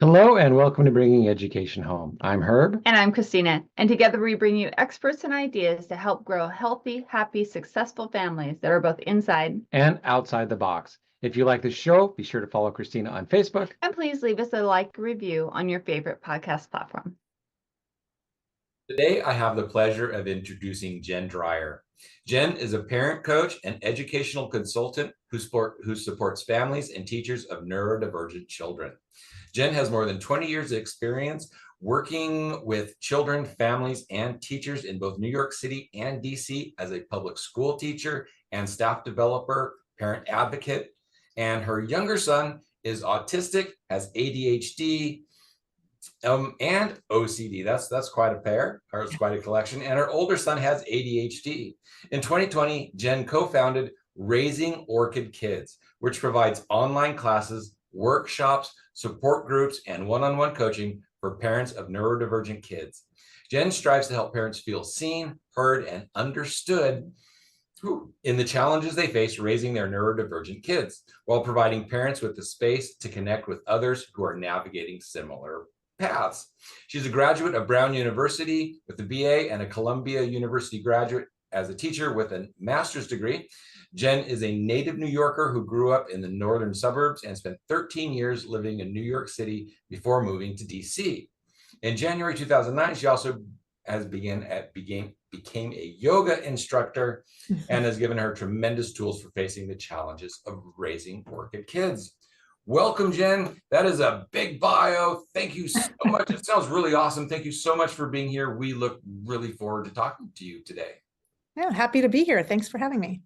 Hello and welcome to Bringing Education Home. I'm Herb. And I'm Christina. And together we bring you experts and ideas to help grow healthy, happy, successful families that are both inside and outside the box. If you like the show, be sure to follow Christina on Facebook. And please leave us a like review on your favorite podcast platform. Today, I have the pleasure of introducing Jen Dreyer. Jen is a parent coach and educational consultant who supports families and teachers of neurodivergent children. Jen has more than 20 years of experience working with children, families, and teachers in both New York City and DC as a public school teacher and staff developer, parent advocate. And her younger son is autistic, has ADHD, and OCD. That's quite a pair, or it's quite a collection. And her older son has ADHD. In 2020, Jen co-founded Raising Orchid Kids, which provides online classes, workshops, support groups, and one-on-one coaching for parents of neurodivergent kids. Jen strives to help parents feel seen, heard, and understood in the challenges they face raising their neurodivergent kids, while providing parents with the space to connect with others who are navigating similar paths. She's a graduate of Brown University with a BA and a Columbia University graduate as a teacher with a master's degree. Jen is a native New Yorker who grew up in the northern suburbs and spent 13 years living in New York City before moving to DC. In January 2009, she also became a yoga instructor and has given her tremendous tools for facing the challenges of raising orchid kids. Welcome, Jen. That is a big bio. Thank you so much. It sounds really awesome. Thank you so much for being here. We look really forward to talking to you today. Yeah, happy to be here. Thanks for having me.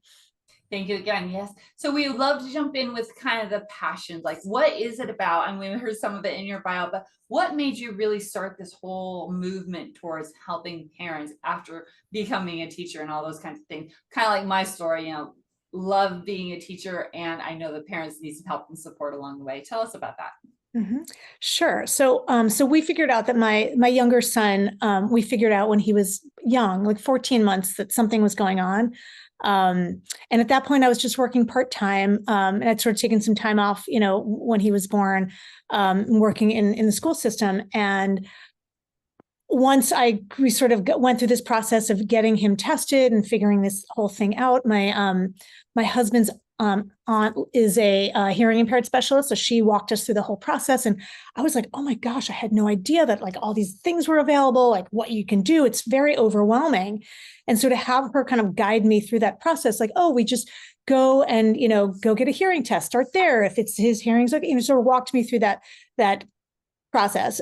Thank you again. Yes. So we would love to jump in with kind of the passions, like what is it about? And we heard some of it in your bio, but what made you really start this whole movement towards helping parents after becoming a teacher and all those kinds of things? Kind of like my story, love being a teacher, and I know the parents need some help and support along the way. Tell us about that. Mm-hmm. Sure. So we figured out that my younger son, we figured out when he was young, like 14 months, that something was going on. And at that point I was just working part-time, and I'd sort of taken some time off, when he was born, working in the school system. And once we sort of went through this process of getting him tested and figuring this whole thing out, my husband's aunt is a hearing impaired specialist. So she walked us through the whole process. And I was like, oh my gosh, I had no idea that like all these things were available, like what you can do. It's very overwhelming. And so to have her kind of guide me through that process, like, oh, we just go and, go get a hearing test, start there. If it's his hearing's okay, sort of walked me through that process.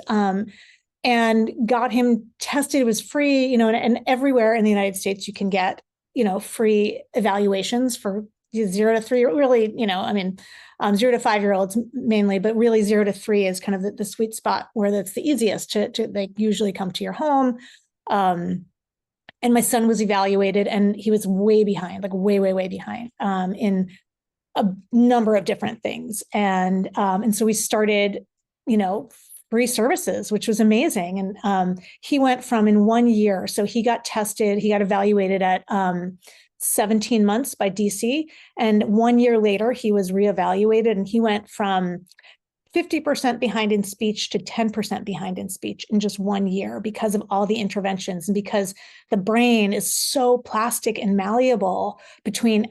And got him tested. It was free, and everywhere in the United States you can get, free evaluations for 0 to 3, really, 0 to 5-year-olds mainly, but really 0 to 3 is kind of the sweet spot where that's the easiest to they usually come to your home. And my son was evaluated and he was way behind, like way behind, in a number of different things. And so we started, free services, which was amazing. And he went from in 1 year, so he got tested, he got evaluated at 17 months by DC. And 1 year later, he was reevaluated and he went from 50% behind in speech to 10% behind in speech in just 1 year because of all the interventions and because the brain is so plastic and malleable between,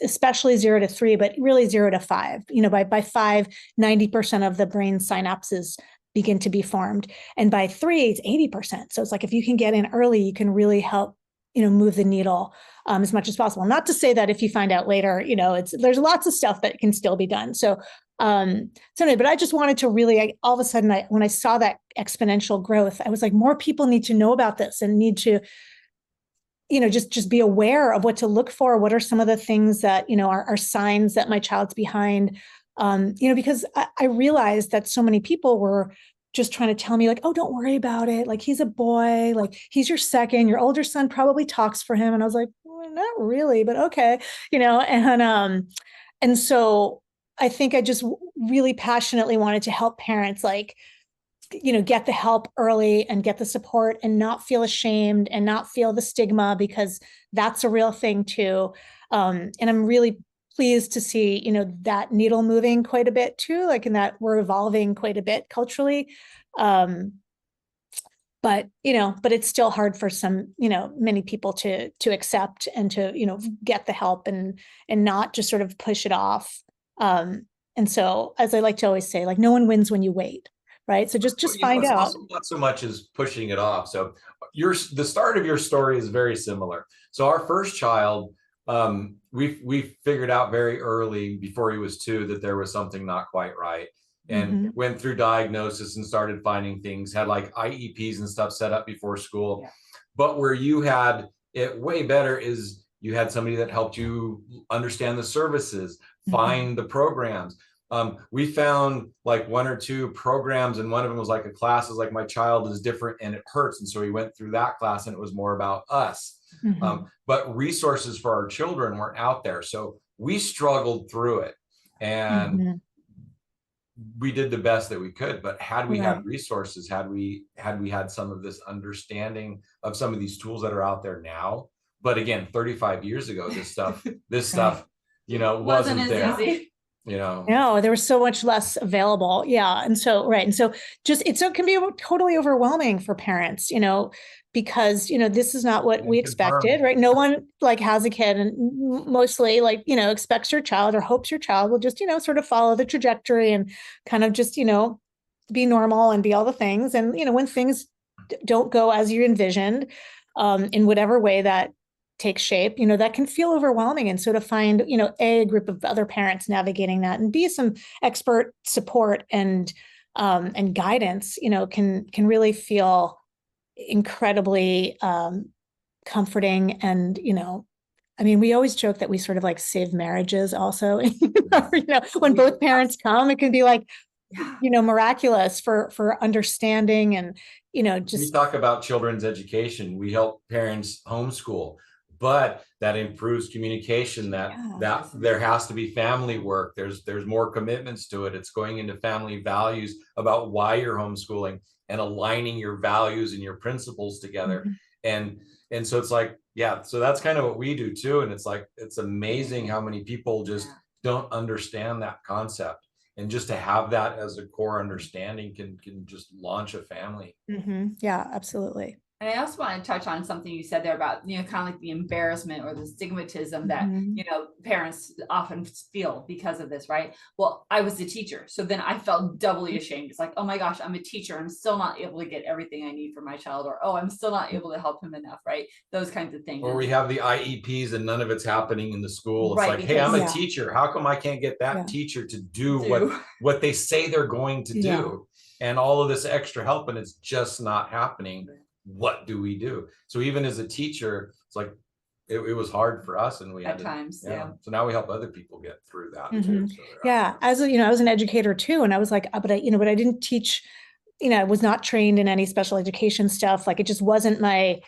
especially 0 to 3, but really 0 to 5. By 5, 90% of the brain synapses begin to be formed. And by 3, it's 80%. So it's like, if you can get in early, you can really help, move the needle as much as possible. Not to say that if you find out later, there's lots of stuff that can still be done. So anyway, but I just wanted to really, all of a sudden, when I saw that exponential growth, I was like, more people need to know about this and need to, just be aware of what to look for. What are some of the things that, are signs that my child's behind? Because I realized that so many people were just trying to tell me like, oh, don't worry about it. Like, he's a boy, like he's your second, your older son probably talks for him. And I was like, well, not really, but okay. And so I think I just really passionately wanted to help parents, like, get the help early and get the support and not feel ashamed and not feel the stigma, because that's a real thing too. And I'm really pleased to see, that needle moving quite a bit too, like in that we're evolving quite a bit culturally. But it's still hard for some, many people to accept and to, get the help and not just sort of push it off. And so, as I like to always say, like, no one wins when you wait, right? So just find it's out. Also not so much as pushing it off. So the start of your story is very similar. So our first child, we figured out very early, before he was 2, that there was something not quite right, and went through diagnosis and started finding things, had like IEPs and stuff set up before school. Yeah. But where you had it way better is you had somebody that helped you understand the services, find the programs. We found like 1 or 2 programs, and one of them was like a class is like, my child is different and it hurts. And so we went through that class, and it was more about us. But resources for our children weren't out there. So we struggled through it, and we did the best that we could. But had we had resources, had we had some of this understanding of some of these tools that are out there now, but again, 35 years ago, this stuff, wasn't there. Easy. No, there was so much less available. Yeah. And so, and so it can be totally overwhelming for parents, because, this is not what we expected, right? No one like has a kid and mostly like, expects your child or hopes your child will just, sort of follow the trajectory and kind of just, be normal and be all the things. And, when things don't go as you envisioned, in whatever way that takes shape, that can feel overwhelming. And so to find, a group of other parents navigating that, and be some expert support and guidance, can really feel incredibly comforting. And, we always joke that we sort of like save marriages also. When both parents come, it can be like, miraculous for understanding and, just. We talk about children's education. We help parents homeschool, but that improves communication, that there has to be family work. There's more commitments to it. It's going into family values about why you're homeschooling and aligning your values and your principles together. And so it's like, so that's kind of what we do too. And it's like, it's amazing how many people just don't understand that concept. And just to have that as a core understanding can just launch a family. Yeah, absolutely. And I also want to touch on something you said there about, kind of like the embarrassment or the stigmatism that, parents often feel because of this, right? Well, I was a teacher, so then I felt doubly ashamed. It's like, oh my gosh, I'm a teacher. I'm still not able to get everything I need for my child, or, oh, I'm still not able to help him enough, right? Those kinds of things. Or we have the IEPs and none of it's happening in the school. It's like, hey, I'm a teacher. How come I can't get that teacher to do what they say they're going to do? And all of this extra help, and it's just not happening. What do we do? So even as a teacher, it's like it was hard for us, and we had at times. So now we help other people get through that too. So as I was an educator too, and I was like, but I didn't teach. I was not trained in any special education stuff. Like, it just wasn't my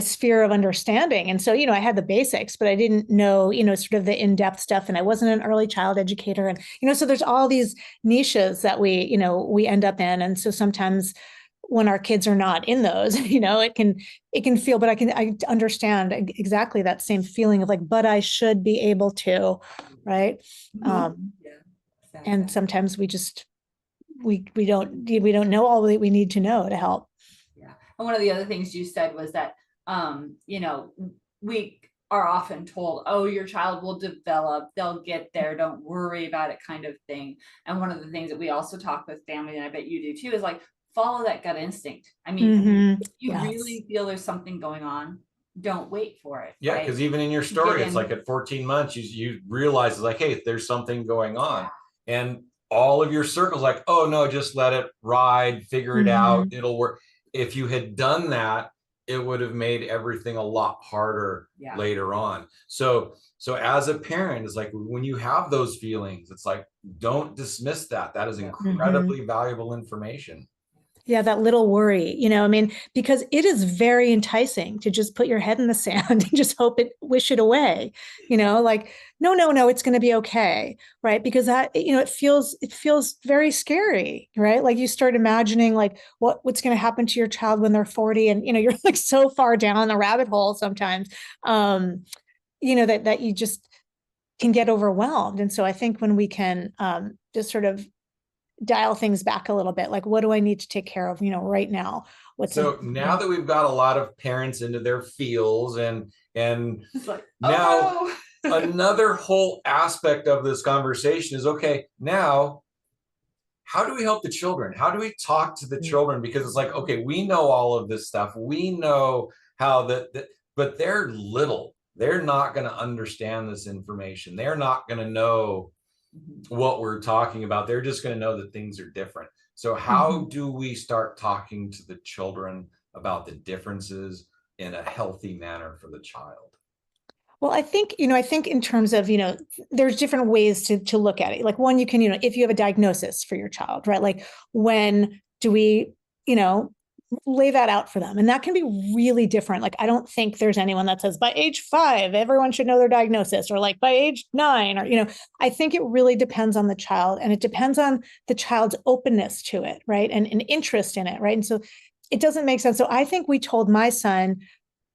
sphere of understanding. And so, I had the basics, but I didn't know, sort of the in-depth stuff. And I wasn't an early child educator. And, so there's all these niches that we end up in. And so sometimes when our kids are not in those, it can feel, but I understand exactly that same feeling of like, but I should be able to, right? And sometimes we just, we don't know all that we need to know to help. Yeah. And one of the other things you said was that, we are often told, oh, your child will develop, they'll get there, don't worry about it, kind of thing. And one of the things that we also talk with family, and I bet you do too, is like, follow that gut instinct. I mean, if you really feel there's something going on, don't wait for it. Yeah, because even in your story, it's like at 14 months, you realize like, hey, there's something going on. And all of your circles like, oh no, just let it ride, figure it out, it'll work. If you had done that, it would have made everything a lot harder later on. So as a parent, it's like when you have those feelings, it's like, don't dismiss that. That is incredibly valuable information. Yeah, that little worry, because it is very enticing to just put your head in the sand and just wish it away, like, no, it's going to be okay. Right. Because that, it feels very scary, right? Like you start imagining like what's going to happen to your child when they're 40 and, you're like so far down the rabbit hole sometimes, that you just can get overwhelmed. And so I think when we can just sort of dial things back a little bit, like, what do I need to take care of, right now? So now that we've got a lot of parents into their feels and It's like, now oh, no. another whole aspect of this conversation is, okay, now how do we help the children? How do we talk to the children? Because it's like, okay, we know all of this stuff. We know how but they're little. They're not going to understand this information. They're not going to know what we're talking about. They're just going to know that things are different. So how do we start talking to the children about the differences in a healthy manner for the child? Well, I think in terms of, there's different ways to look at it. Like, one, you can, if you have a diagnosis for your child, right? Like, when do we, lay that out for them? And that can be really different. Like, I don't think there's anyone that says by age 5, everyone should know their diagnosis, or like by age 9, or, I think it really depends on the child, and it depends on the child's openness to it, right? And interest in it, right? And so it doesn't make sense. So I think we told my son,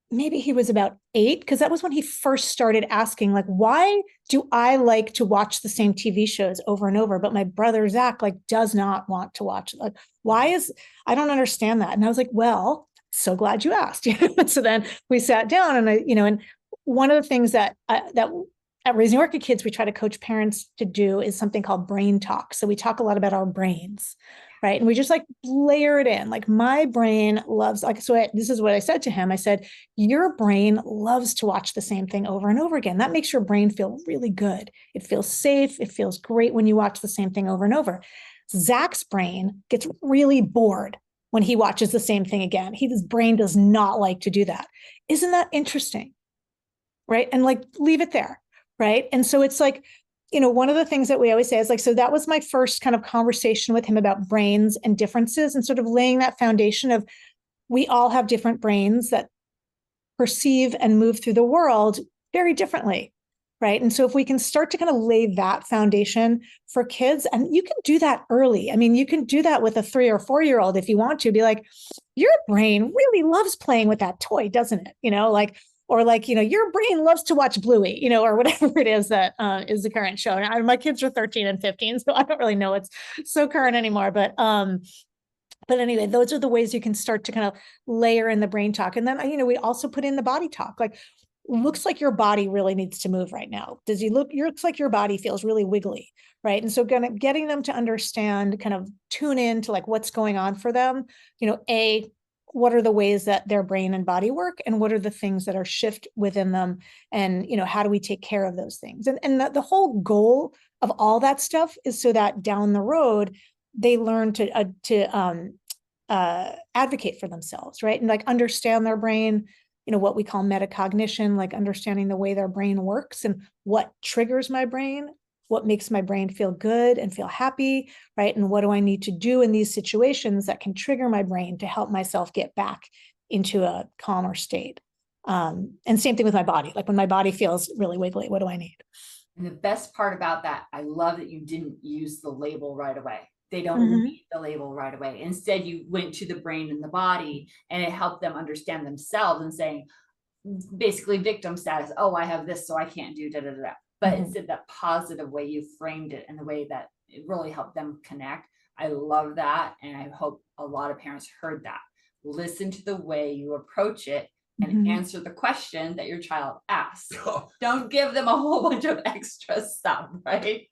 maybe he was about 8, because that was when he first started asking, like, why do I like to watch the same TV shows over and over, but my brother Zach does not want to watch? Like, I don't understand that. And I was like, well, so glad you asked. So then we sat down, and and one of the things that at Raising Orchid Kids, we try to coach parents to do is something called brain talk. So we talk a lot about our brains, right? And we just layer it in. Like, my brain loves, this is what I said to him. I said, your brain loves to watch the same thing over and over again. That makes your brain feel really good. It feels safe. It feels great when you watch the same thing over and over. Zach's brain gets really bored when he watches the same thing again. His brain does not like to do that. Isn't that interesting? Right? And leave it there. Right. And so it's one of the things that we always say is so that was my first kind of conversation with him about brains and differences, and sort of laying that foundation of, we all have different brains that perceive and move through the world very differently. Right. And so if we can start to kind of lay that foundation for kids, and you can do that early. I mean, you can do that with a 3 or 4-year-old if you want to. Be like, your brain really loves playing with that toy, doesn't it? Or your brain loves to watch Bluey, or whatever it is that is the current show. Now, my kids are 13 and 15, so I don't really know what's so current anymore. But anyway, those are the ways you can start to kind of layer in the brain talk. And then, we also put in the body talk. Looks like your body really needs to move right now. Looks like your body feels really wiggly, right? And so getting them to understand, kind of tune in to what's going on for them, what are the ways that their brain and body work, and what are the things that are shift within them, and how do we take care of those things? And the whole goal of all that stuff is so that down the road they learn to advocate for themselves, right? And understand their brain, what we call metacognition, understanding the way their brain works and what triggers my brain, what makes my brain feel good and feel happy, right? And what do I need to do in these situations that can trigger my brain to help myself get back into a calmer state? And same thing with my body. When my body feels really wiggly, what do I need? And the best part about that, I love that you didn't use the label right away. They don't need the label right away. Instead, you went to the brain and the body, and it helped them understand themselves, and saying, basically victim status. Oh, I have this, so I can't do da da da. But instead, that positive way you framed it, and the way that it really helped them connect. I love that. And I hope a lot of parents heard that. Listen to the way you approach it, and answer the question that your child asks. Don't give them a whole bunch of extra stuff, right?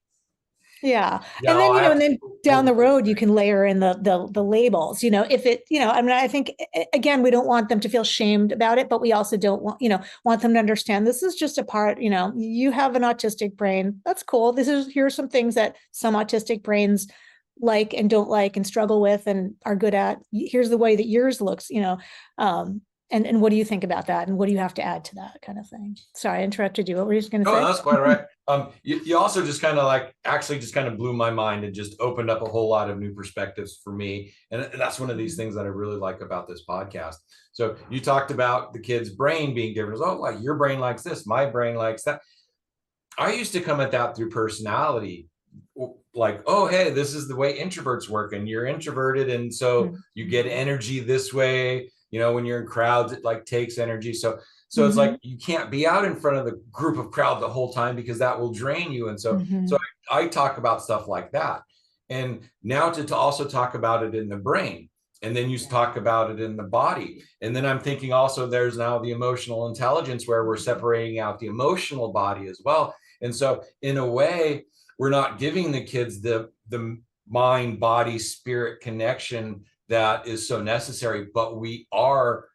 Yeah. And then, and then down the road, you can layer in the labels, if it, I think, again, we don't want them to feel shamed about it, but we also don't want them to understand this is just a part, you have an autistic brain. That's cool. Here are some things that some autistic brains like and don't like and struggle with and are good at. Here's the way that yours looks, and what do you think about that? And what do you have to add to that kind of thing? Sorry, I interrupted you. What were you going to say? No, that's quite all right. You also just kind of actually just kind of blew my mind and just opened up a whole lot of new perspectives for me. And that's one of these things that I really like about this podcast. So you talked about the kid's brain being different. Oh, your brain likes this, my brain likes that. I used to come at that through personality. Oh, hey, this is the way introverts work, and you're introverted, and so you get energy this way. When you're in crowds, it takes energy. So So it's like, you can't be out in front of the group of crowd the whole time because that will drain you. And so, I talk about stuff like that. And now to also talk about it in the brain, and then you talk about it in the body. And then I'm thinking also there's now the emotional intelligence where we're separating out the emotional body as well. And so in a way, we're not giving the kids the mind, body, spirit connection that is so necessary, but we are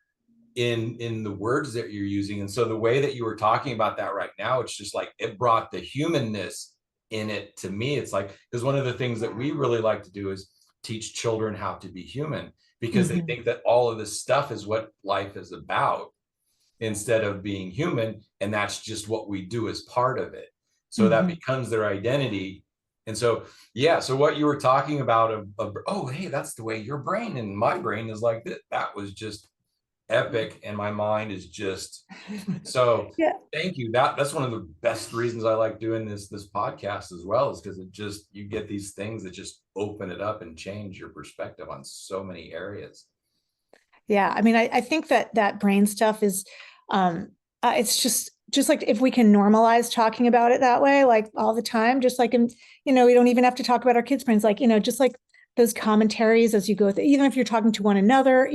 in the words that you're using. And so the way that you were talking about that right now, it's just like, it brought the humanness in it to me. It's like, because one of the things that we really like to do is teach children how to be human, because they think that all of this stuff is what life is about instead of being human. And that's just what we do as part of it. So that becomes their identity. And so, yeah, so what you were talking about oh, hey, that's the way your brain and my brain is like that. That was just epic. And my mind is just, so thank you. That's one of the best reasons I like doing this podcast as well, is because it just, you get these things that just open it up and change your perspective on so many areas. Yeah. I mean, I think that brain stuff is, it's just like, if we can normalize talking about it that way, like all the time, just like, we don't even have to talk about our kids' brains, like, just like those commentaries as you go through, even if you're talking to one another,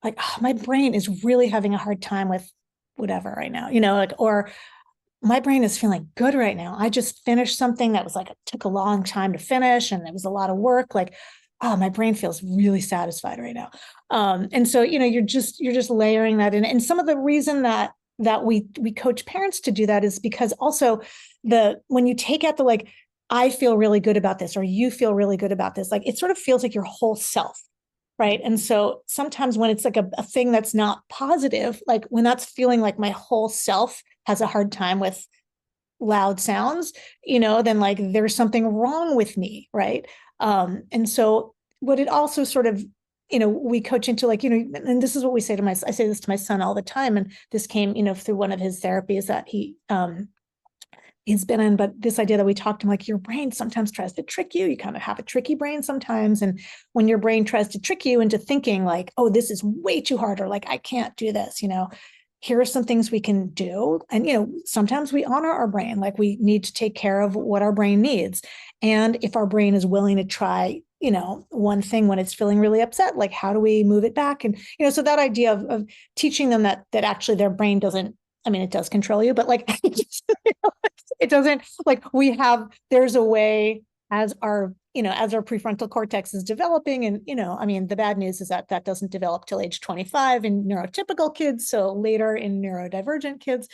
like, oh, my brain is really having a hard time with whatever right now, like, or my brain is feeling good right now. I just finished something that was like, it took a long time to finish and it was a lot of work. Like, oh, my brain feels really satisfied right now. And so, you're just layering that in. And some of the reason that we coach parents to do that is because also when you take out the, like, I feel really good about this, or you feel really good about this, like, it sort of feels like your whole self. Right. And so sometimes when it's like a thing that's not positive, like when that's feeling like my whole self has a hard time with loud sounds, then like there's something wrong with me. Right. And so what it also sort of, we coach into, like, and this is what I say this to my son all the time. And this came, through one of his therapies that he's been in, but this idea that we talked to him, like, your brain sometimes tries to trick you. You kind of have a tricky brain sometimes. And when your brain tries to trick you into thinking like, oh, this is way too hard, or like, I can't do this, here are some things we can do. And, sometimes we honor our brain, like we need to take care of what our brain needs. And if our brain is willing to try, one thing when it's feeling really upset, like, how do we move it back? And, so that idea of teaching them that actually their brain doesn't, I mean, it does control you, but like, it doesn't, like, there's a way as our prefrontal cortex is developing. And, I mean, the bad news is that doesn't develop till age 25 in neurotypical kids. So later in neurodivergent kids,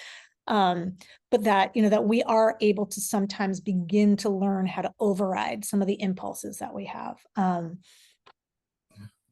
but that we are able to sometimes begin to learn how to override some of the impulses that we have.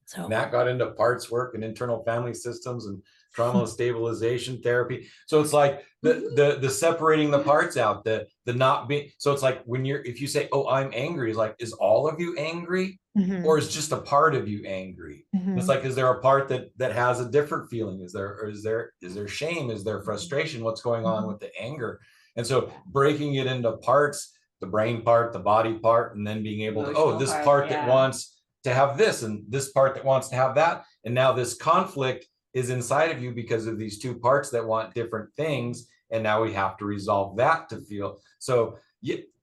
So Matt got into parts work and internal family systems and trauma stabilization therapy. So it's like the separating the parts out, the not being. So it's like if you say, oh, I'm angry, it's like, is all of you angry, or is just a part of you angry? It's like, is there a part that has a different feeling? Is there shame? Is there frustration? What's going on with the anger? And so breaking it into parts, the brain part, the body part, and then being able to, this part that wants to have this, and this part that wants to have that. And now this conflict is inside of you because of these two parts that want different things. And now we have to resolve that to feel. So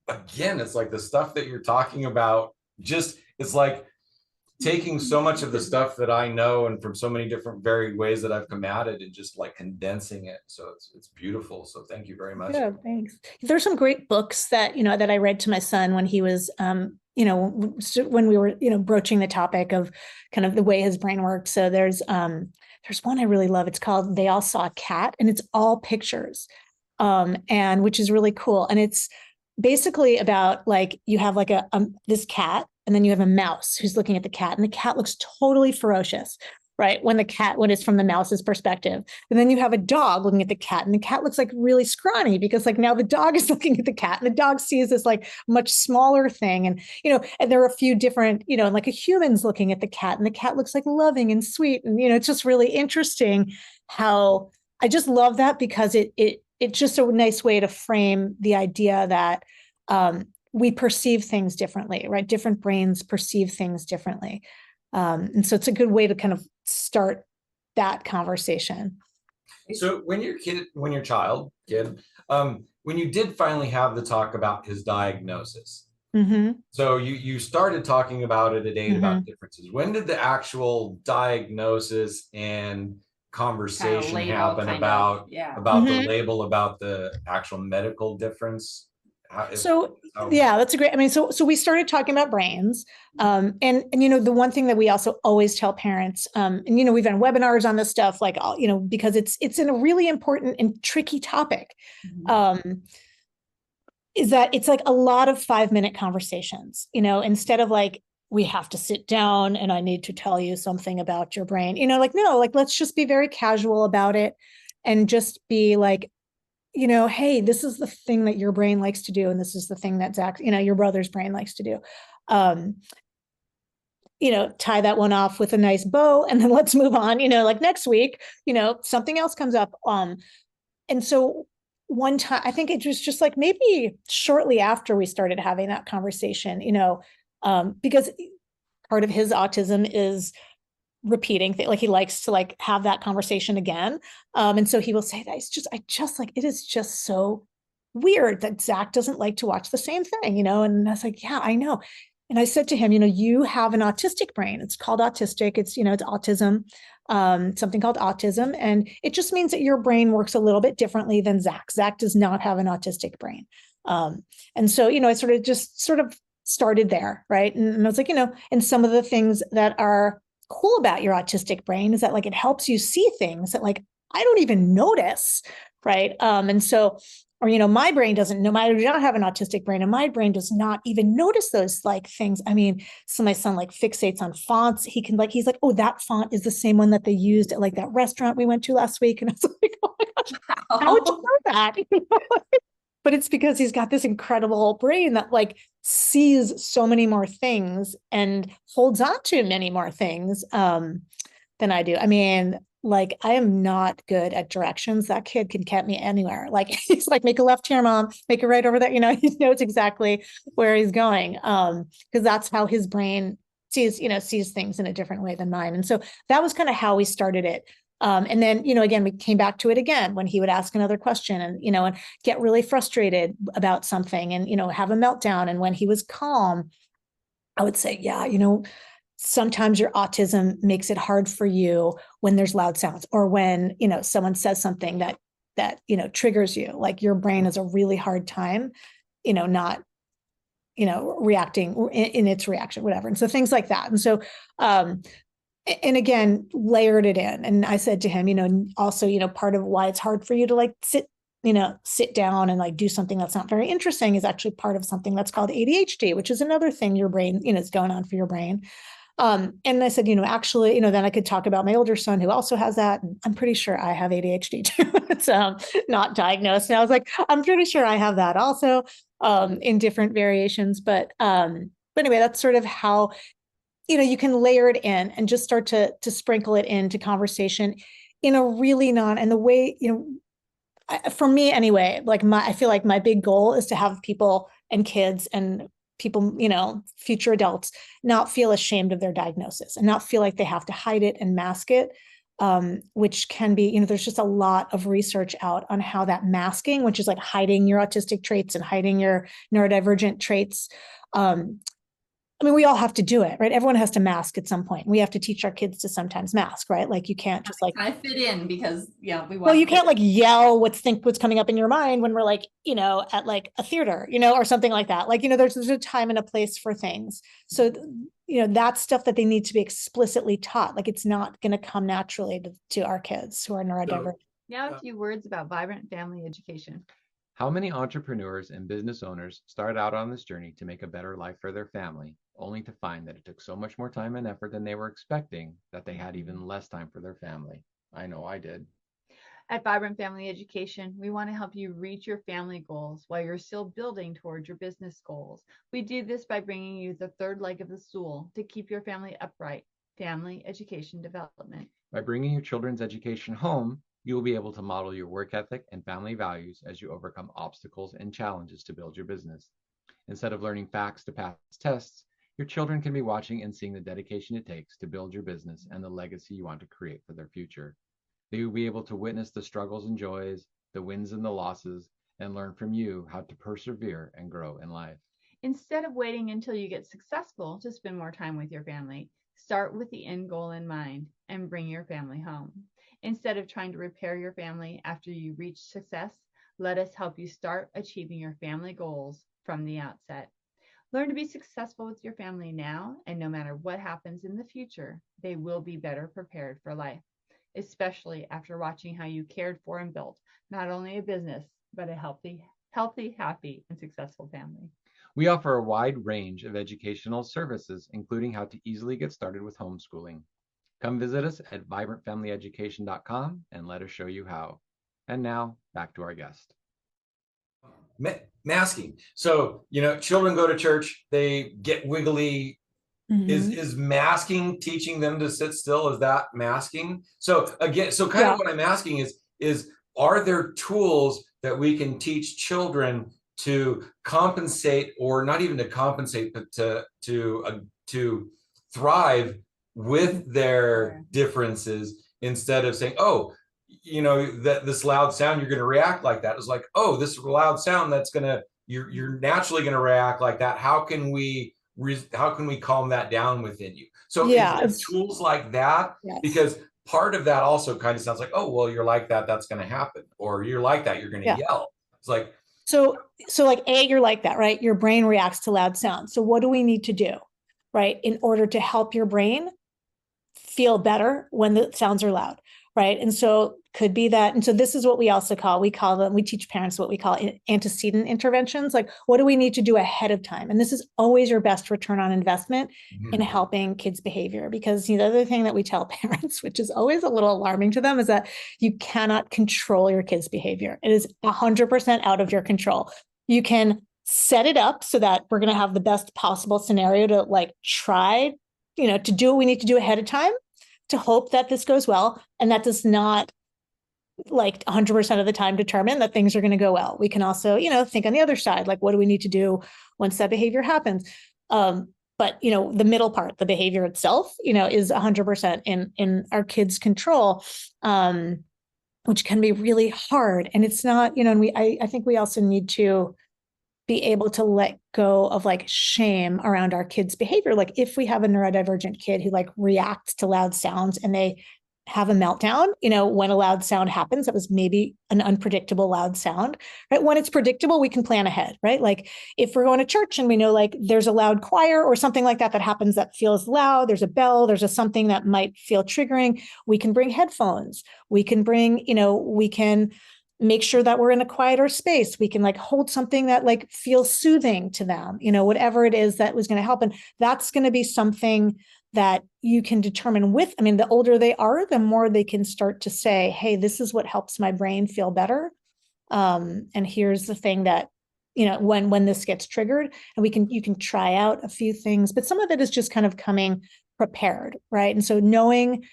again, it's like the stuff that you're talking about, it's like taking so much of the stuff that I know and from so many different varied ways that I've come at it and just like condensing it. So it's beautiful. So thank you very much. Yeah, thanks. There's some great books that, that I read to my son when he was, when we were, broaching the topic of kind of the way his brain works. So there's one I really love. It's called They All Saw a Cat, and it's all pictures, and which is really cool. And it's basically about, like, you have like this cat, and then you have a mouse who's looking at the cat, and the cat looks totally ferocious, right? When it's from the mouse's perspective. And then you have a dog looking at the cat, and the cat looks like really scrawny because, like, now the dog is looking at the cat, and the dog sees this like much smaller thing. And, and there are a few different, and like a human's looking at the cat, and the cat looks like loving and sweet. And, it's just really interesting how I just love that, because it's just a nice way to frame the idea that, we perceive things differently, right? Different brains perceive things differently. And so it's a good way to kind of start that conversation. So when your child, when you did finally have the talk about his diagnosis, so you started talking about it at 8 about differences. When did the actual diagnosis and conversation happen about the label, about the actual medical difference? Yeah, that's a great, I mean, so we started talking about brains. And the one thing that we also always tell parents, and we've done webinars on this stuff, like, because it's in a really important and tricky topic, is that it's like a lot of 5-minute conversations, instead of like, we have to sit down and I need to tell you something about your brain, no, like, let's just be very casual about it and just be like, hey, this is the thing that your brain likes to do. And this is the thing that Zach, your brother's brain likes to do. Tie that one off with a nice bow and then let's move on, like next week, something else comes up. And so one time, I think it was just like maybe shortly after we started having that conversation, because part of his autism is repeating things, like he likes to like have that conversation again. And so he will say that it is just so weird that Zach doesn't like to watch the same thing, and I was like, yeah, I know. And I said to him, you have an autistic brain. It's called autistic. It's, it's autism, something called autism. And it just means that your brain works a little bit differently than Zach. Zach does not have an autistic brain. And so, I sort of started there. Right. And I was like, and some of the things that are cool about your autistic brain is that like, it helps you see things that like, I don't even notice. Right. And so, or, my brain doesn't know, I do not have an autistic brain and my brain does not even notice those like things. I mean, so my son like fixates on fonts. He's like, oh, that font is the same one that they used at like that restaurant we went to last week. And I was like, oh my gosh, how would you know that? But it's because he's got this incredible brain that like sees so many more things and holds on to many more things than I do. I mean, like, I am not good at directions. That kid can get me anywhere. Like, he's like, make a left here, mom, make a right over there. He knows exactly where he's going. Because that's how his brain sees things in a different way than mine. And so that was kind of how we started it. And then, again, we came back to it again when he would ask another question and, and get really frustrated about something and, have a meltdown. And when he was calm, I would say, yeah, sometimes your autism makes it hard for you when there's loud sounds or when, someone says something that, triggers you. Like your brain has a really hard time, not, reacting in its reaction, whatever. And so things like that. And so, and again, layered it in. And I said to him, also, part of why it's hard for you to like sit down and like do something that's not very interesting is actually part of something that's called ADHD, which is another thing your brain, is going on for your brain. And I said, actually, then I could talk about my older son who also has that. And I'm pretty sure I have ADHD too. It's not diagnosed. And I was like, I'm pretty sure I have that also in different variations. But anyway, that's sort of how, you can layer it in and just start to sprinkle it into conversation in a really and the way, for me anyway, like I feel like my big goal is to have people and kids and people, future adults not feel ashamed of their diagnosis and not feel like they have to hide it and mask it, which can be, there's just a lot of research out on how that masking, which is like hiding your autistic traits and hiding your neurodivergent traits. I mean, we all have to do it, right? Everyone has to mask at some point. We have to teach our kids to sometimes mask, right? Like you can't just like kind of fit in because well, you can't like yell what's coming up in your mind when we're like, at like a theater, or something like that. Like, there's a time and a place for things. So, that's stuff that they need to be explicitly taught. Like it's not going to come naturally to our kids who are neurodivergent. Now a few words about vibrant family education. How many entrepreneurs and business owners start out on this journey to make a better life for their family, only to find that it took so much more time and effort than they were expecting that they had even less time for their family? I know I did. At Vibrant Family Education, we want to help you reach your family goals while you're still building towards your business goals. We do this by bringing you the third leg of the stool to keep your family upright, family education development. By bringing your children's education home, you will be able to model your work ethic and family values as you overcome obstacles and challenges to build your business. Instead of learning facts to pass tests, your children can be watching and seeing the dedication it takes to build your business and the legacy you want to create for their future. They will be able to witness the struggles and joys, the wins and the losses, and learn from you how to persevere and grow in life. Instead of waiting until you get successful to spend more time with your family, start with the end goal in mind and bring your family home. Instead of trying to repair your family after you reach success, let us help you start achieving your family goals from the outset. Learn to be successful with your family now, and no matter what happens in the future, they will be better prepared for life, especially after watching how you cared for and built not only a business, but a healthy, happy, and successful family. We offer a wide range of educational services, including how to easily get started with homeschooling. Come visit us at vibrantfamilyeducation.com and let us show you how. And now, back to our guest. Masking. So, children go to church, they get wiggly. Is masking teaching them to sit still? Is that masking? So again, of what I'm asking is are there tools that we can teach children to compensate, or not even to compensate, but to thrive with their differences, instead of saying, oh, that this loud sound, you're going to react like that. It's like, oh, this loud sound, you're naturally going to react like that. How can we calm that down within you? So tools like that, because part of that also kind of sounds like, oh, well, you're like that, that's going to happen, or you're like that, you're going to yell. It's like, so like, you're like that, right? Your brain reacts to loud sounds. So what do we need to do, right, in order to help your brain feel better when the sounds are loud, right? And so could be that. And so this is what we teach parents what we call antecedent interventions. Like, what do we need to do ahead of time? And this is always your best return on investment in helping kids' behavior. Because the other thing that we tell parents, which is always a little alarming to them, is that you cannot control your kids' behavior. It is 100% out of your control. You can set it up so that we're going to have the best possible scenario to try, to do what we need to do ahead of time to hope that this goes well. And that does not 100% of the time determine that things are going to go well. We can also, think on the other side, what do we need to do once that behavior happens? But, the middle part, the behavior itself, is 100% in our kids' control, which can be really hard. And it's not, and I think we also need to be able to let go of shame around our kids' behavior. Like, if we have a neurodivergent kid who reacts to loud sounds and they have a meltdown, when a loud sound happens, that was maybe an unpredictable loud sound, right? When it's predictable, we can plan ahead, right? Like, if we're going to church and we know there's a loud choir or something like that happens that feels loud, there's a bell, there's something that might feel triggering, we can bring headphones, we can bring, we can make sure that we're in a quieter space. We can hold something that feels soothing to them, whatever it is that was going to help. And that's going to be something that you can determine the older they are, the more they can start to say, hey, this is what helps my brain feel better. And here's the thing that, when this gets triggered, and you can try out a few things, but some of it is just kind of coming prepared, right? And so knowing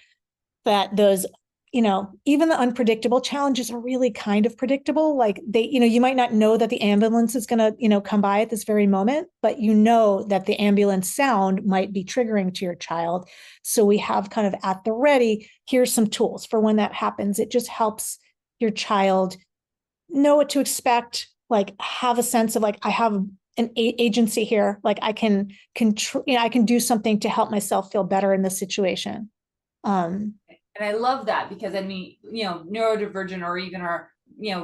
that those, even the unpredictable challenges are really kind of predictable. You might not know that the ambulance is going to, come by at this very moment, but that the ambulance sound might be triggering to your child. So we have kind of at the ready, here's some tools for when that happens. It just helps your child know what to expect, have a sense of I have an agency here. I can control, I can do something to help myself feel better in this situation. And I love that, because neurodivergent, or even our,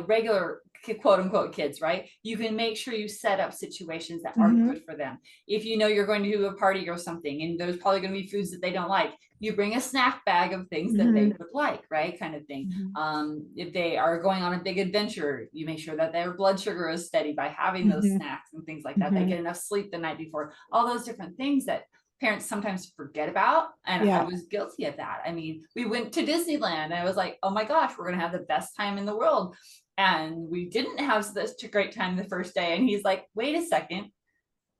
regular quote unquote kids, right? You can make sure you set up situations that are good for them. If you're going to do a party or something, and there's probably going to be foods that they don't like, you bring a snack bag of things that they would like, right? Kind of thing. If they are going on a big adventure, you make sure that their blood sugar is steady by having those snacks and things like that. They get enough sleep the night before, all those different things that parents sometimes forget about. And I was guilty of that. We went to Disneyland and I was like, oh my gosh, we're going to have the best time in the world. And we didn't have such a great time the first day. And he's like, wait a second.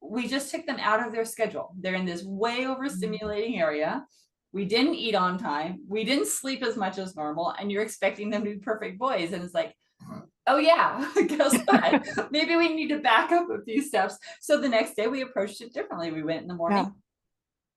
We just took them out of their schedule. They're in this way overstimulating area. We didn't eat on time. We didn't sleep as much as normal. And you're expecting them to be perfect boys. And it's like, oh yeah, guess what? Maybe we need to back up a few steps. So the next day we approached it differently. We went in the morning.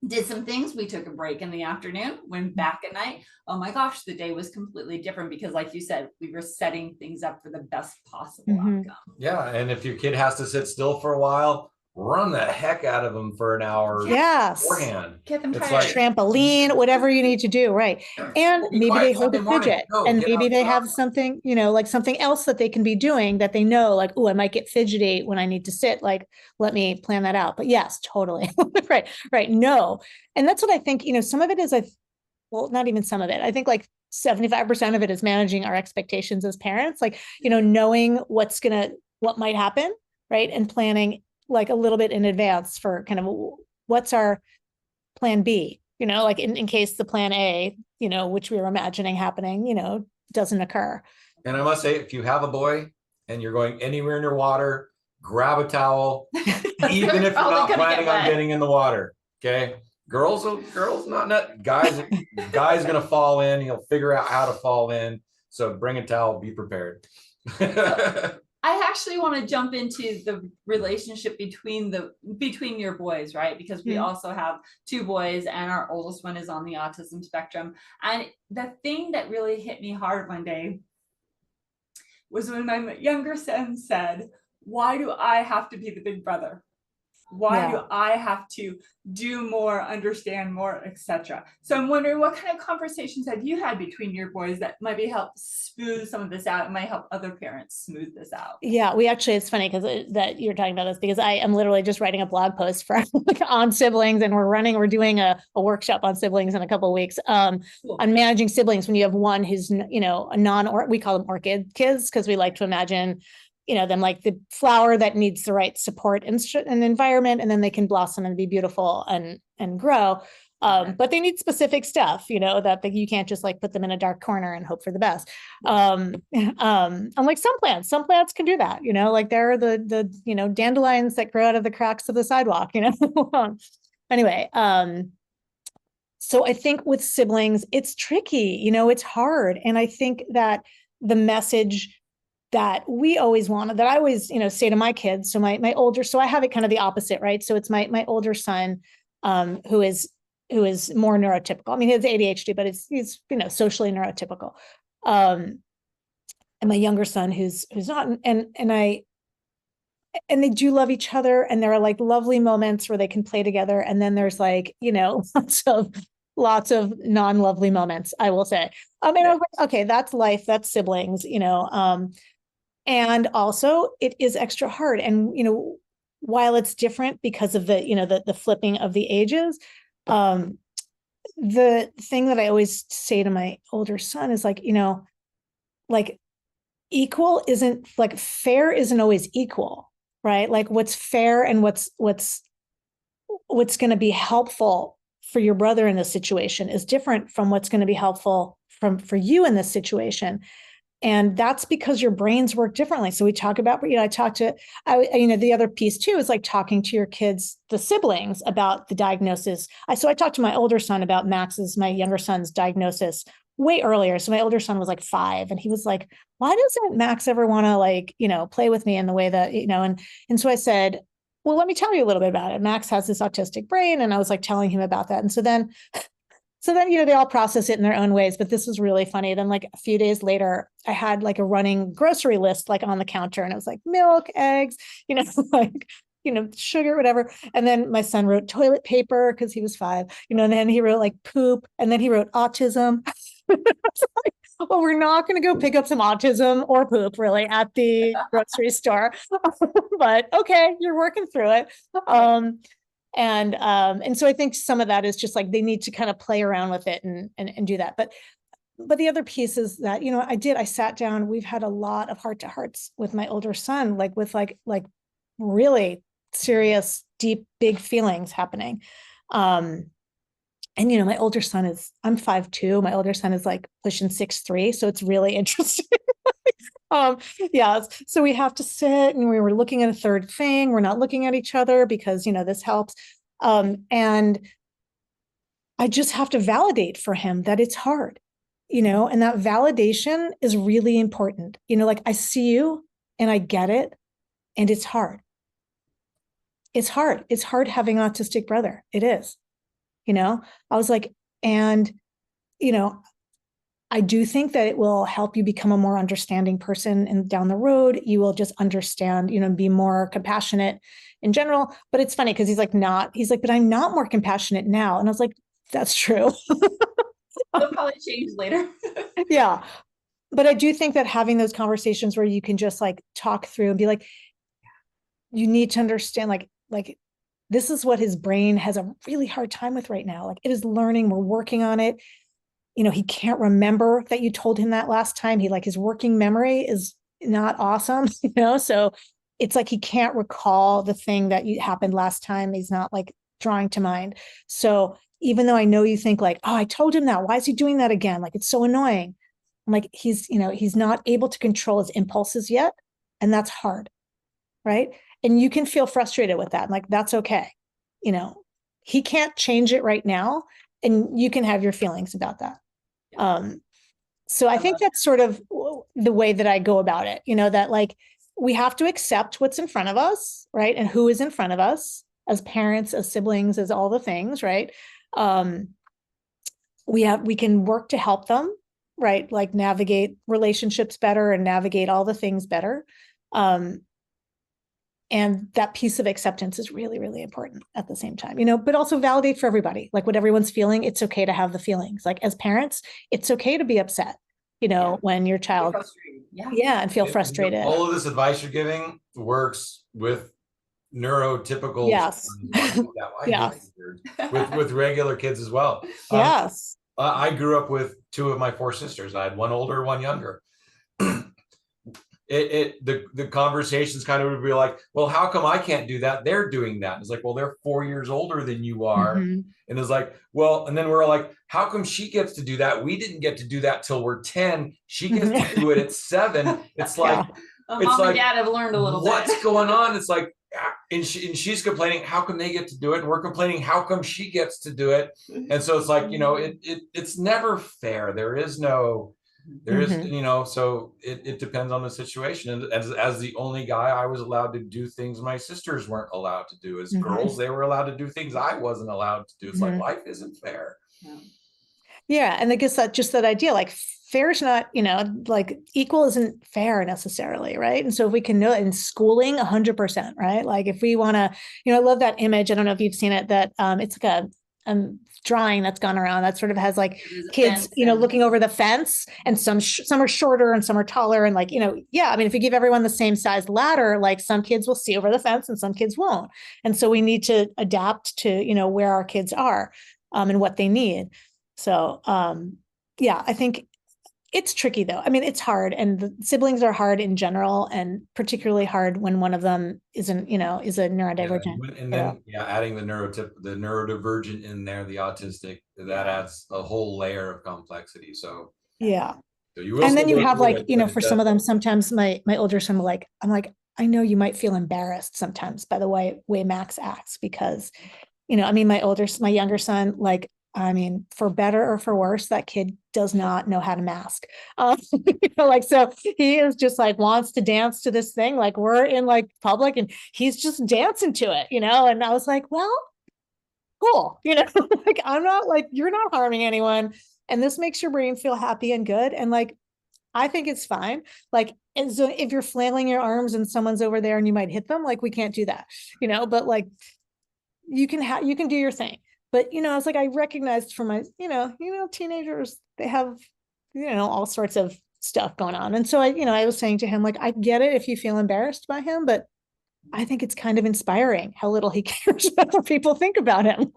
did some things. We took a break in the afternoon, went back at night. Oh my gosh, the day was completely different because, like you said, we were setting things up for the best possible outcome. Yeah. And if your kid has to sit still for a while, run the heck out of them for an hour Yes. beforehand. Get them It's tired. like- Trampoline, whatever you need to do, right? And Be maybe quiet they hold Sunday a morning. fidget, Go, and get maybe out they the have house. something, like something else that they can be doing that they know, like, oh, I might get fidgety when I need to sit. Like, let me plan that out. But yes, totally. Right. No. And that's what I think, some of it is, well, not even some of it. I think like 75% of it is managing our expectations as parents, like, knowing what might happen, right? And planning like a little bit in advance for kind of what's our plan B, like in case the plan A, which we were imagining happening, doesn't occur. And I must say, if you have a boy and you're going anywhere in your water, grab a towel, even if you're not planning on getting in the water. Okay. Girls, guys gonna fall in. He'll figure out how to fall in. So bring a towel, be prepared. I actually want to jump into the relationship between your boys, right? Because we also have 2 boys and our oldest one is on the autism spectrum. And the thing that really hit me hard one day was when my younger son said, "Why do I have to be the big brother? Why do I have to do more, understand more, etc.?" So I'm wondering, what kind of conversations have you had between your boys that maybe help smooth some of this out and might help other parents smooth this out? Yeah, it's funny because that you're talking about this, because I am literally just writing a blog post for on siblings, and we're doing a workshop on siblings in a couple of weeks on managing siblings when you have one who's, we call them orchid kids, because we like to imagine them like the flower that needs the right support and environment, and then they can blossom and be beautiful and grow. But they need specific stuff, that you can't just like put them in a dark corner and hope for the best. Unlike some plants can do that, like there are the dandelions that grow out of the cracks of the sidewalk, Anyway, so I think with siblings, it's tricky, it's hard. And I think that the message that we always wanted, that I always, say to my kids. So my older, so I have it kind of the opposite, right? So it's my older son, who is more neurotypical. I mean, he has ADHD, but he's socially neurotypical. And my younger son, who's not, and they do love each other, and there are like lovely moments where they can play together, and then there's like lots of non-lovely moments, I will say. I mean, I was like, okay, that's life, that's siblings, and also it is extra hard. And, while it's different because of the flipping of the ages, the thing that I always say to my older son is like, like equal isn't like fair isn't always equal, right? Like what's fair and what's going to be helpful for your brother in this situation is different from what's going to be helpful for you in this situation. And that's because your brains work differently. So we talk about, the other piece too is like talking to your kids, the siblings, about the diagnosis. So I talked to my older son about my younger son's diagnosis way earlier. So my older son was like 5, and he was like, "Why doesn't Max ever want to play with me in the way that, and so I said, well, let me tell you a little bit about it. Max has this autistic brain. And I was like telling him about that. And so then, they all process it in their own ways, but this was really funny. Then like a few days later, I had like a running grocery list, like on the counter, and it was like milk, eggs, sugar, whatever. And then my son wrote toilet paper because he was 5, and then he wrote like poop, and then he wrote autism. Like, well, we're not going to go pick up some autism or poop really at the grocery store, but okay, you're working through it. And so I think some of that is just like they need to kind of play around with it and do that. But the other piece is that, I sat down, we've had a lot of heart to hearts with my older son, like with like really serious, deep, big feelings happening. And, my older son I'm 5'2". My older son is like pushing 6'3". So it's really interesting. Yeah. So we have to sit, and we were looking at a third thing. We're not looking at each other because, this helps. And I just have to validate for him that it's hard, and that validation is really important. Like I see you and I get it, and it's hard. It's hard. It's hard having an autistic brother. It is. I was like, and, I do think that it will help you become a more understanding person, and down the road, you will just understand, be more compassionate in general. But it's funny because he's like, but I'm not more compassionate now. And I was like, that's true. They'll probably change later. Yeah. But I do think that having those conversations where you can just like talk through and be like, you need to understand, like this is what his brain has a really hard time with right now. Like, it is learning, we're working on it. He can't remember that you told him that last time. His working memory is not awesome, so it's like he can't recall the thing that happened last time. He's not like drawing to mind. So even though I know you think like, oh, I told him that, why is he doing that again? Like, it's so annoying. I'm like, he's not able to control his impulses yet. And that's hard. Right. And you can feel frustrated with that. Like, that's okay. He can't change it right now. And you can have your feelings about that. So I think that's sort of the way that I go about it, that like, we have to accept what's in front of us, right? And who is in front of us as parents, as siblings, as all the things, right? We can work to help them, right? Like navigate relationships better and navigate all the things better. And that piece of acceptance is really, really important at the same time, but also validate for everybody, like what everyone's feeling. It's okay to have the feelings. Like, as parents, it's okay to be upset, when your child, and feel frustrated. All of this advice you're giving works with neurotypical, yes, with regular kids as well. Yes. I grew up with 2 of my 4 sisters. I had one older, one younger. The conversations kind of would be like, well, how come I can't do that? They're doing that. It's like, well, they're 4 years older than you are. Mm-hmm. And it's like, well, and then we're like, how come she gets to do that? We didn't get to do that till we're 10. She gets to do it at 7. It's like, Mom and dad have learned a little bit. What's going on? It's like, and she's complaining, how come they get to do it? And we're complaining, how come she gets to do it? And so it's like, it's never fair. There is, so it depends on the situation. And as the only guy, I was allowed to do things my sisters weren't allowed to do. As girls, they were allowed to do things I wasn't allowed to do. It's like, life isn't fair. Yeah. And I guess that idea, like, fair is not, like, equal isn't fair necessarily. Right. And so if we can know in schooling 100%, right? Like, if we want to, I love that image. I don't know if you've seen it, that it's like a drawing that's gone around that sort of has like kids, looking over the fence, and some are shorter and some are taller. And like, if you give everyone the same size ladder, like, some kids will see over the fence and some kids won't. And so we need to adapt to, where our kids are, and what they need. So, I think it's tricky though. I mean, it's hard, and the siblings are hard in general, and particularly hard when one of them is a neurodivergent. And then adding the neurodivergent in there, the autistic, that adds a whole layer of complexity. So and then you have like, for some of them, sometimes my older son will like, I'm like, I know you might feel embarrassed sometimes by the way Max acts, because, my younger son, like, for better or for worse, that kid does not know how to mask. So he is just like, wants to dance to this thing. Like, we're in like public and he's just dancing to it, and I was like, well, cool. Like, I'm not like, you're not harming anyone. And this makes your brain feel happy and good. And like, I think it's fine. Like, and so if you're flailing your arms and someone's over there and you might hit them, like, we can't do that, but like, you can do your thing. But, I was like, I recognized from my, teenagers, they have, all sorts of stuff going on. And so I was saying to him, like, I get it if you feel embarrassed by him, but I think it's kind of inspiring how little he cares about what people think about him.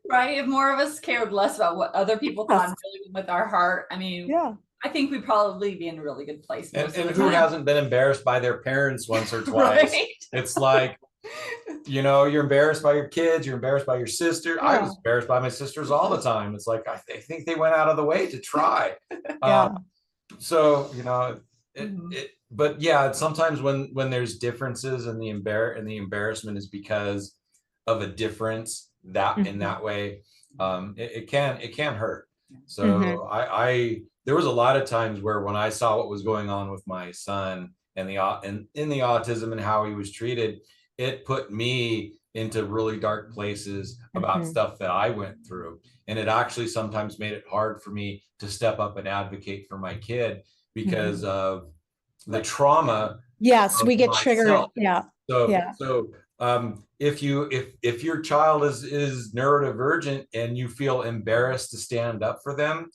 Right. If more of us cared less about what other people thought and really with our heart, I think we'd probably be in a really good place. And who hasn't been embarrassed by their parents once or twice? Right? It's like, you're embarrassed by your kids, you're embarrassed by your sister. I was embarrassed by my sisters all the time. It's like, I think they went out of the way to try. But sometimes when there's differences and the embarrassment is because of a difference in that way, it can hurt. So there was a lot of times where when I saw what was going on with my son and in the autism and how he was treated, it put me into really dark places about Mhm. stuff that I went through. And it actually sometimes made it hard for me to step up and advocate for my kid because of the trauma Yes, of we get triggered. myself. Yeah. So, Yeah. if your child is neurodivergent and you feel embarrassed to stand up for them,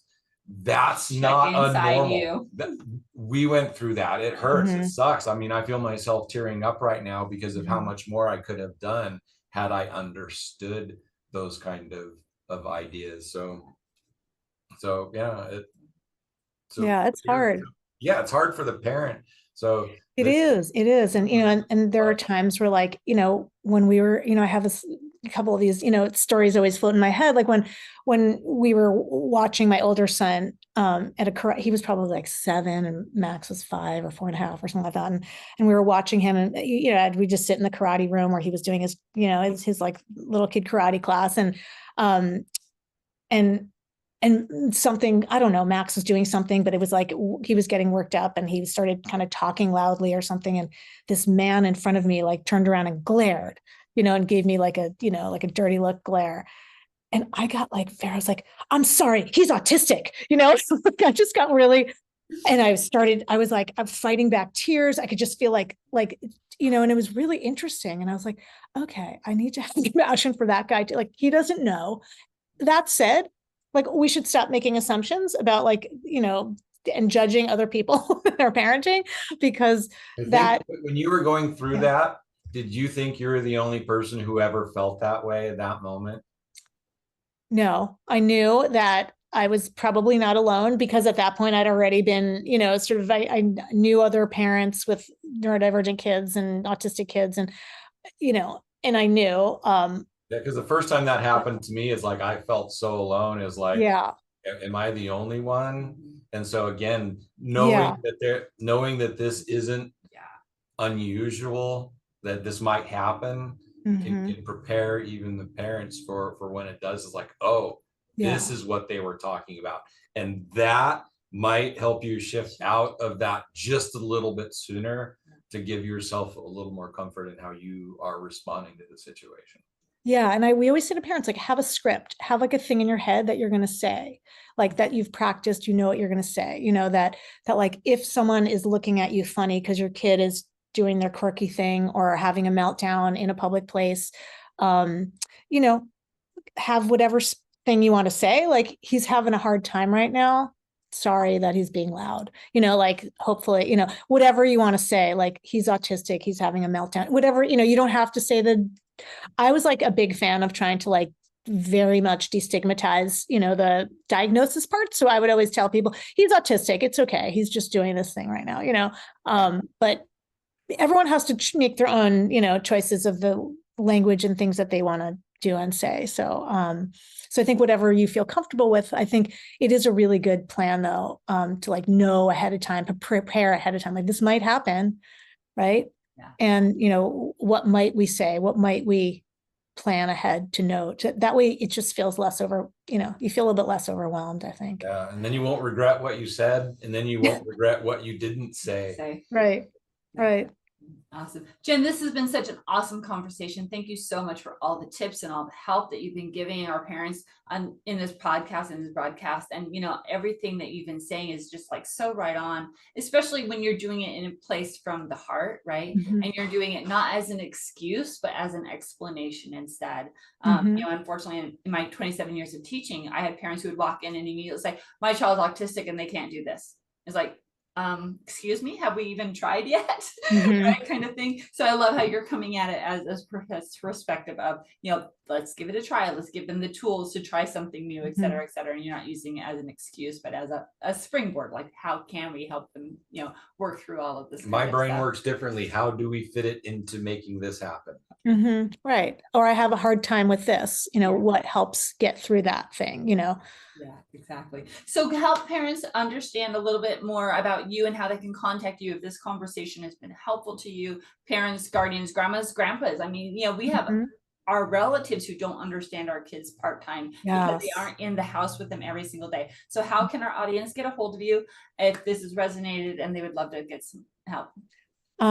that's Check not inside unnormal. you. We went through that. It hurts. It Mhm. sucks. I mean, I feel myself tearing up right now because of how Mhm. much more I could have done had I understood those kind of ideas. So yeah, Yeah, it's hard. yeah, it's hard for the parent. So It this, is, it is. And, and there are times where like, when we were, I have a couple of these, stories always float in my head. Like when we were watching my older son, at a karate, he was probably like 7 and Max was 5 or 4.5 or something like that. And we were watching him and, we just sit in the karate room where he was doing his, his like little kid karate class. Um, and something, I don't know, Max was doing something, but it was like he was getting worked up and he started kind of talking loudly or something. And this man in front of me like turned around and glared, and gave me like a, like a dirty look glare. And I got like, I was like, I'm sorry, he's autistic, I just got really, and I was like, I'm fighting back tears. I could just feel like, and it was really interesting. And I was like, okay, I need to have compassion for that guy too. Like, he doesn't know. That said, like, we should stop making assumptions about like, and judging other people and their parenting, because I think that, when you were going through yeah. that, did you think you were the only person who ever felt that way at that moment? No, I knew that I was probably not alone, because at that point I'd already been, sort of, I knew other parents with neurodivergent kids and autistic kids, and, and I knew, Yeah, because the first time that happened to me is like I felt so alone. Is like, yeah, am I the only one? And so again, yeah, knowing that this isn't unusual, that this might happen, mhm, can prepare even the parents for when it does. Is like, oh, yeah, this is what they were talking about, and that might help you shift out of that just a little bit sooner to give yourself a little more comfort in how you are responding to the situation. yeah. And we always say to parents, like, have a script, have like a thing in your head that you're going to say, like that you've practiced, what you're going to say, that like, if someone is looking at you funny because your kid is doing their quirky thing or having a meltdown in a public place, um, you know, have whatever thing you want to say, like, he's having a hard time right now. Sorry that he's being loud, like, hopefully, whatever you want to say, like, he's autistic, he's having a meltdown, whatever, you don't have to say I was like a big fan of trying to like very much destigmatize, the diagnosis part. So I would always tell people he's autistic. It's okay. He's just doing this thing right now, but everyone has to make their own, choices of the language and things that they want to do and say. So, so I think whatever you feel comfortable with, I think it is a really good plan though, to like know ahead of time, to prepare ahead of time, like this might happen. Right. Yeah. And, what might we say? What might we plan ahead to note? That way it just feels less you feel a little bit less overwhelmed, I think. Yeah, and then you won't regret what you said, and then you won't regret what you didn't say. Right. Right. Awesome. Jen, this has been such an awesome conversation. Thank you so much for all the tips and all the help that you've been giving our parents in this podcast and this broadcast. And, everything that you've been saying is just like so right on, especially when you're doing it in a place from the heart, right? Mhm. And you're doing it not as an excuse, but as an explanation instead. Mhm. Unfortunately, in my 27 years of teaching, I had parents who would walk in and immediately say, my child's autistic and they can't do this. It's like, excuse me, have we even tried yet? Mhm. Right, kind of thing. So I love how you're coming at it as perspective of, let's give it a try. Let's give them the tools to try something new, et cetera, et cetera. And you're not using it as an excuse, but as a springboard. Like, how can we help them, work through all of this? My brain works differently. How do we fit it into making this happen? Mm-hmm. Right. Or I have a hard time with this, what helps get through that thing, Yeah, exactly. So help parents understand a little bit more about you and how they can contact you if this conversation has been helpful to you. Parents, guardians, grandmas, grandpas. I mean, we have Mhm. our relatives who don't understand our kids part-time because they Yes. aren't in the house with them every single day. So how can our audience get a hold of you if this has resonated and they would love to get some help?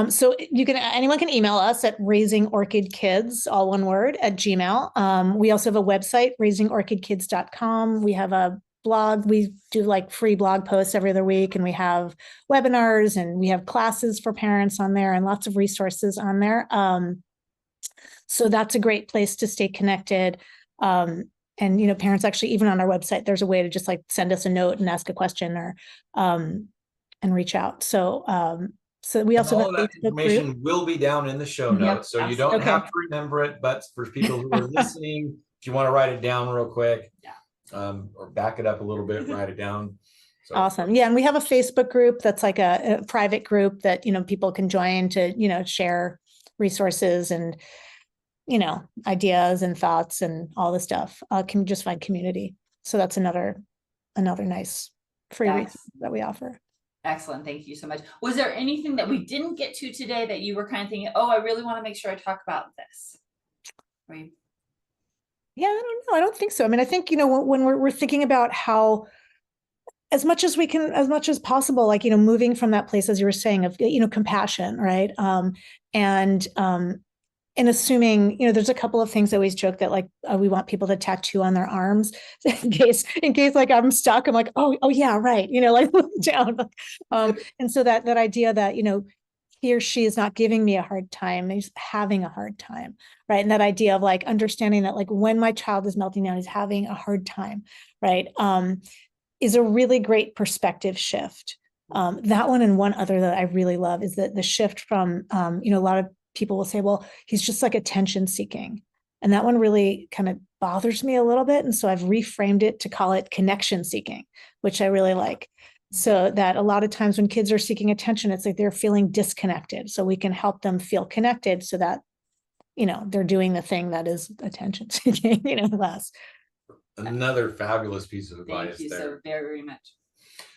So anyone can email us at Raising Orchid Kids, all one word, at Gmail. We also have a website, raisingorchidkids.com. We have a blog. We do like free blog posts every other week, and we have webinars, and we have classes for parents on there, and lots of resources on there. So that's a great place to stay connected. And, parents actually, even on our website, there's a way to just like send us a note and ask a question or, and reach out. So we also have all a of that Facebook information group. will be down in the show Yep, notes, so you don't absolutely. have to remember it. But for people who are listening, if you want to write it down real quick, or back it up a little bit, write it down. So. Awesome. Yeah, and we have a Facebook group that's like a private group that people can join to share resources and ideas and thoughts and all the stuff. Can just find community. So that's another nice free resource that we offer. Excellent. Thank you so much. Was there anything that we didn't get to today that you were kind of thinking, oh, I really want to make sure I talk about this? Yeah, I don't know. I don't think so. I mean, I think, when we're thinking about how, as much as we can, as much as possible, like, moving from that place, as you were saying, of, compassion, right? And assuming, there's a couple of things I always joke that, like, we want people to tattoo on their arms in case like I'm stuck. I'm like, oh yeah, right. Like down. And so that idea that, he or she is not giving me a hard time, he's having a hard time, right? And that idea of like understanding that, like, when my child is melting down, he's having a hard time, right? Is a really great perspective shift. That one and one other that I really love is that the shift from, a lot of people will say, well, he's just like attention seeking. And that one really kind of bothers me a little bit. And so I've reframed it to call it connection seeking, which I really like. So that a lot of times when kids are seeking attention, it's like they're feeling disconnected. So we can help them feel connected so that, they're doing the thing that is attention seeking, less. Another fabulous piece of advice. Thank you there. so very much.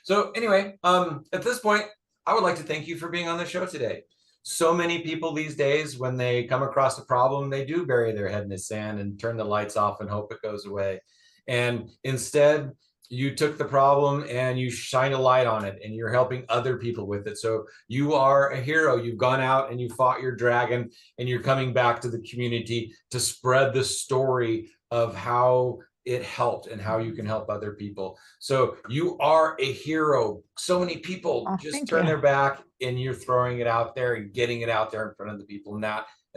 So anyway, at this point, I would like to thank you for being on the show today. So many people these days, when they come across a problem, they do bury their head in the sand and turn the lights off and hope it goes away. And instead, you took the problem and you shine a light on it, and you're helping other people with it. So you are a hero. You've gone out and you fought your dragon, and you're coming back to the community to spread the story of how it helped and how you can help other people. So you are a hero. So many people just turn their back, and you're throwing it out there and getting it out there in front of the people. And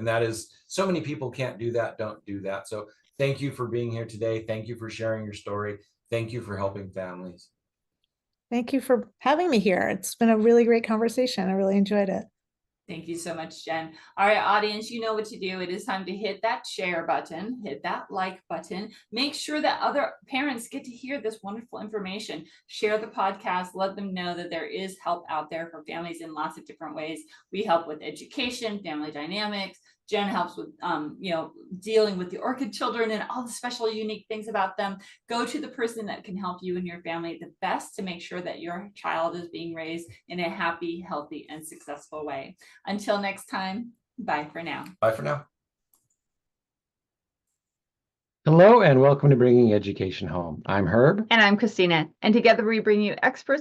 that is, so many people can't do that, don't do that. So thank you for being here today. Thank you for sharing your story. Thank you for helping families. Thank you for having me here. It's been a really great conversation. I really enjoyed it. Thank you so much, Jen. All right, audience, you know what to do. It is time to hit that share button, hit that like button. Make sure that other parents get to hear this wonderful information. Share the podcast. Let them know that there is help out there for families in lots of different ways. We help with education, family dynamics. Jen helps with, dealing with the orchid children and all the special, unique things about them. Go to the person that can help you and your family the best to make sure that your child is being raised in a happy, healthy, and successful way. Until next time, bye for now. Bye for now. Hello, and welcome to Bringing Education Home. I'm Herb. And I'm Christina. And together we bring you experts